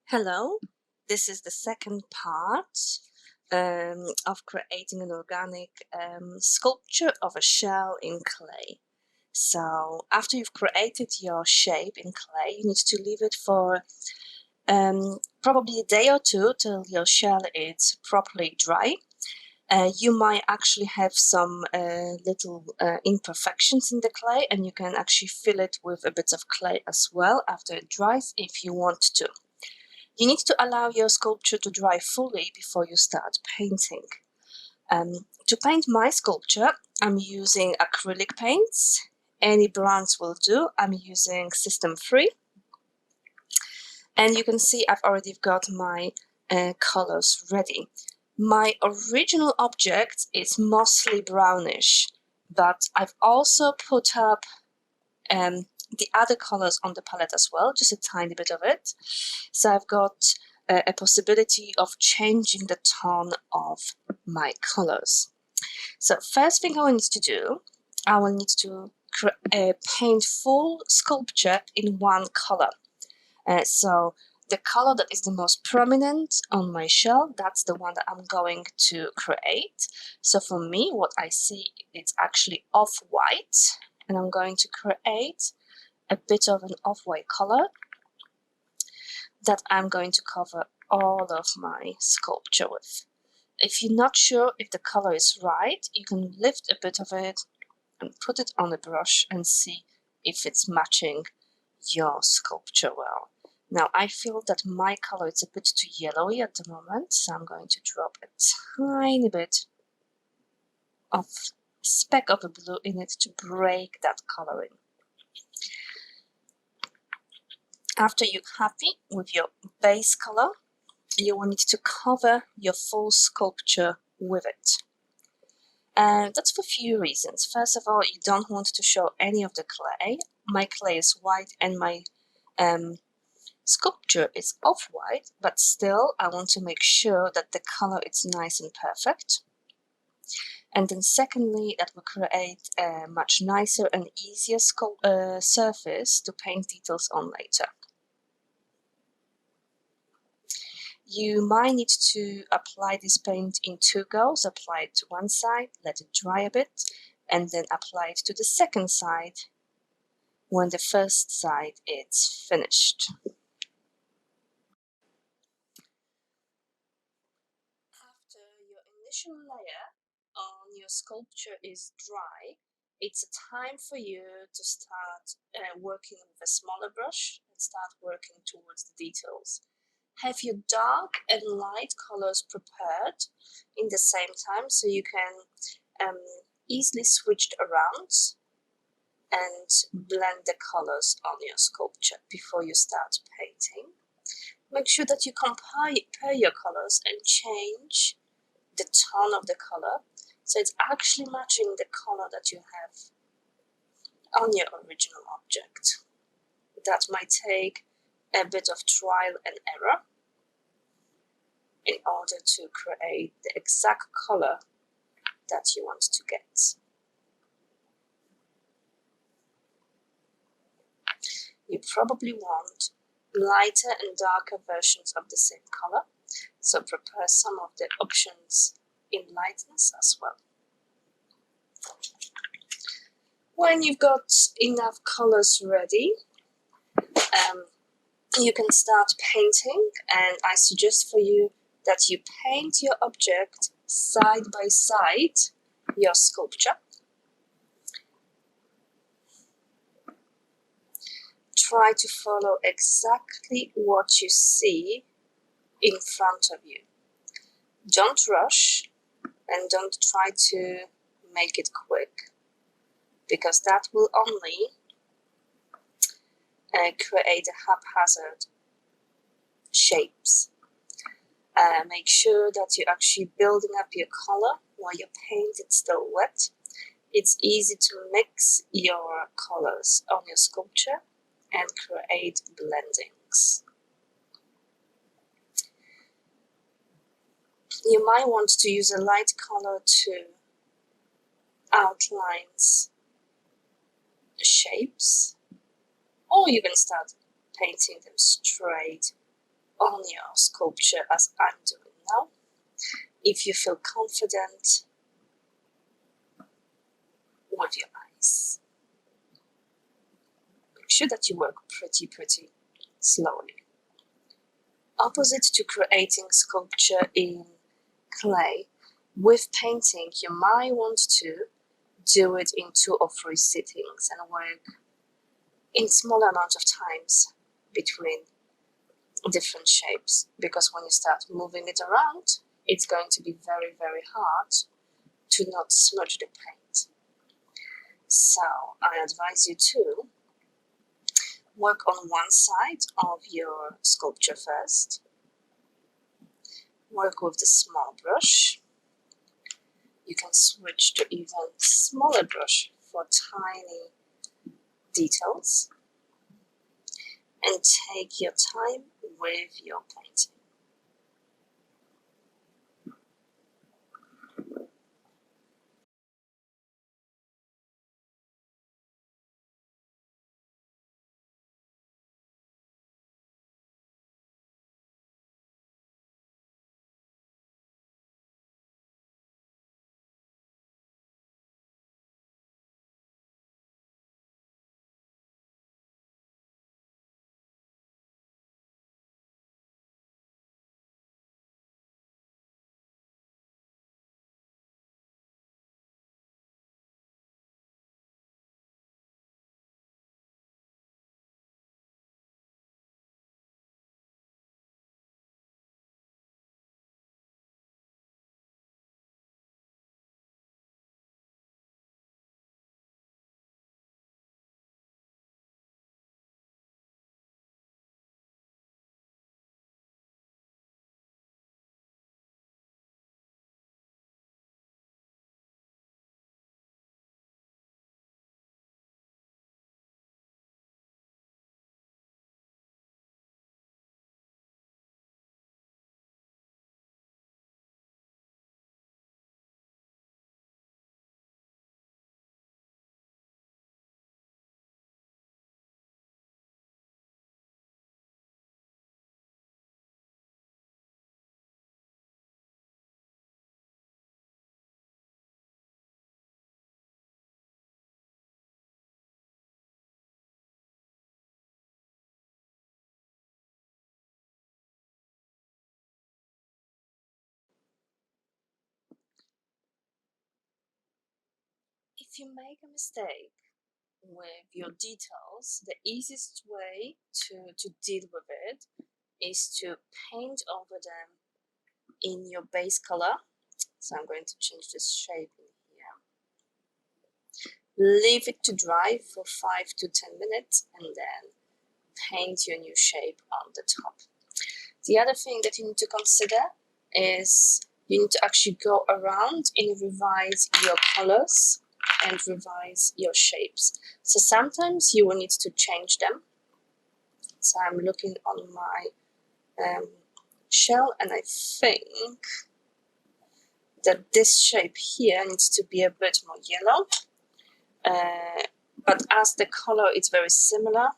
Hello, this is the second part of creating an organic sculpture of a shell in clay. So after you've created your shape in clay, you need to leave it for probably a day or two till your shell is properly dry. You might actually have some little imperfections in the clay, and you can actually fill it with a bit of clay as well after it dries if you want to. You need to allow your sculpture to dry fully before you start painting. To paint my sculpture, I'm using acrylic paints. Any brands will do. I'm using System 3. And you can see I've already got my colors ready. My original object is mostly brownish, but I've also put up the other colors on the palette as well, just a tiny bit of it. So I've got a possibility of changing the tone of my colors. So first thing I will need to do, I will need to paint full sculpture in one color. So the color that is the most prominent on my shell, that's the one that I'm going to create. So for me, what I see is actually off-white, and I'm going to create a bit of an off-white color that I'm going to cover all of my sculpture with. If you're not sure if the color is right, you can lift a bit of it and put it on a brush and see if it's matching your sculpture well. Now I feel that my color is a bit too yellowy at the moment, so I'm going to drop a tiny bit of speck of a blue in it to break that coloring. After you're happy with your base color, you will need to cover your full sculpture with it. And that's for a few reasons. First of all, you don't want to show any of the clay. My clay is white and my sculpture is off-white, but still I want to make sure that the color is nice and perfect. And then secondly, that will create a much nicer and easier surface to paint details on later. You might need to apply this paint in two goes. Apply it to one side, let it dry a bit, and then apply it to the second side when the first side is finished. After your initial layer on your sculpture is dry, it's a time for you to start working with a smaller brush and start working towards the details. Have your dark and light colors prepared in the same time so you can easily switch around and blend the colors on your sculpture before you start painting. Make sure that you compare your colors and change the tone of the color so it's actually matching the color that you have on your original object. That might take a bit of trial and error in order to create the exact color that you want to get. You probably want lighter and darker versions of the same color, so prepare some of the options in lightness as well. When you've got enough colors ready, you can start painting, and I suggest for you that you paint your object side by side your sculpture. Try to follow exactly what you see in front of you. Don't rush and don't try to make it quick, because that will only create a haphazard shapes. Make sure that you're actually building up your color while your paint is still wet. It's easy to mix your colors on your sculpture and create blendings. You might want to use a light color to outline the shapes, or you can start painting them straight on your sculpture as I'm doing now. If you feel confident with your eyes, make sure that you work pretty slowly. Opposite to creating sculpture in clay, with painting you might want to do it in 2 or 3 sittings and work in small amount of times between different shapes, because when you start moving it around, it's going to be very hard to not smudge the paint. So I advise you to work on one side of your sculpture first, work with the small brush. You can switch to even smaller brush for tiny details, and take your time with your painting. If you make a mistake with your details, the easiest way to deal with it is to paint over them in your base color. So I'm going to change this shape in here. Leave it to dry for 5 to 10 minutes and then paint your new shape on the top. The other thing that you need to consider is you need to actually go around and revise your colors and revise your shapes. So sometimes you will need to change them. So I'm looking on my shell, and I think that this shape here needs to be a bit more yellow. But as the color is very similar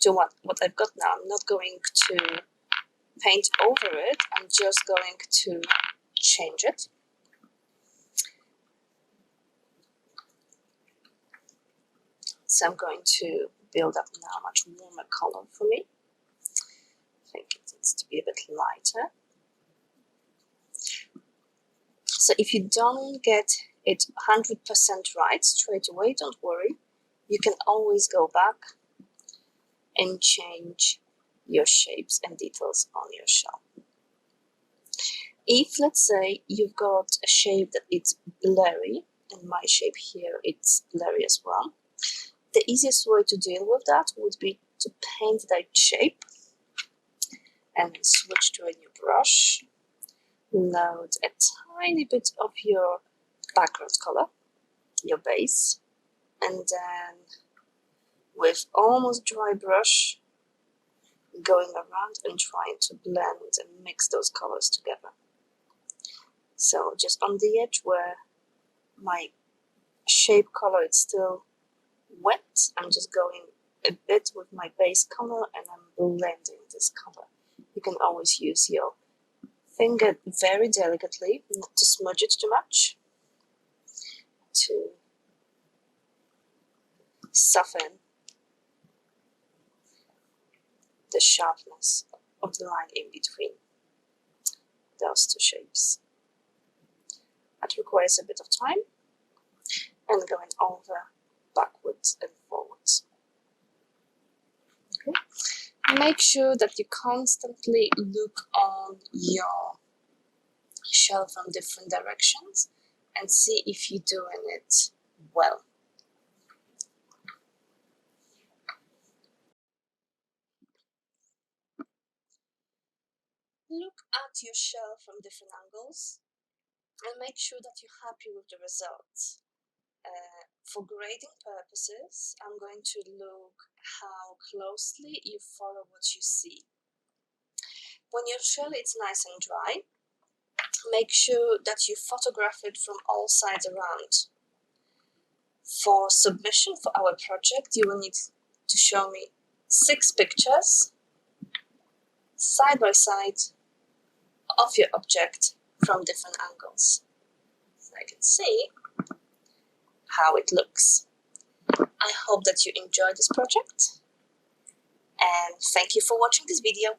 to what I've got now, I'm not going to paint over it. I'm just going to change it. So I'm going to build up now a much warmer color for me. I think it needs to be a bit lighter. So if you don't get it 100% right straight away, don't worry. You can always go back and change your shapes and details on your shell. If, let's say, you've got a shape that it's blurry, and my shape here it's blurry as well, the easiest way to deal with that would be to paint that shape and switch to a new brush, load a tiny bit of your background color, your base, and then with almost dry brush, going around and trying to blend and mix those colors together. So just on the edge where my shape color is still wet, I'm just going a bit with my base color and I'm blending this color. You can always use your finger very delicately, not to smudge it too much, to soften the sharpness of the line in between those two shapes. That requires a bit of time and going over backwards and forwards. Okay. Make sure that you constantly look on your shell from different directions and see if you're doing it well. Look at your shell from different angles and make sure that you're happy with the results. For grading purposes, I'm going to look how closely you follow what you see. When your shell is nice and dry, make sure that you photograph it from all sides around. For submission for our project, you will need to show me 6 pictures side by side of your object from different angles, so I can see how it looks. I hope that you enjoyed this project, and thank you for watching this video.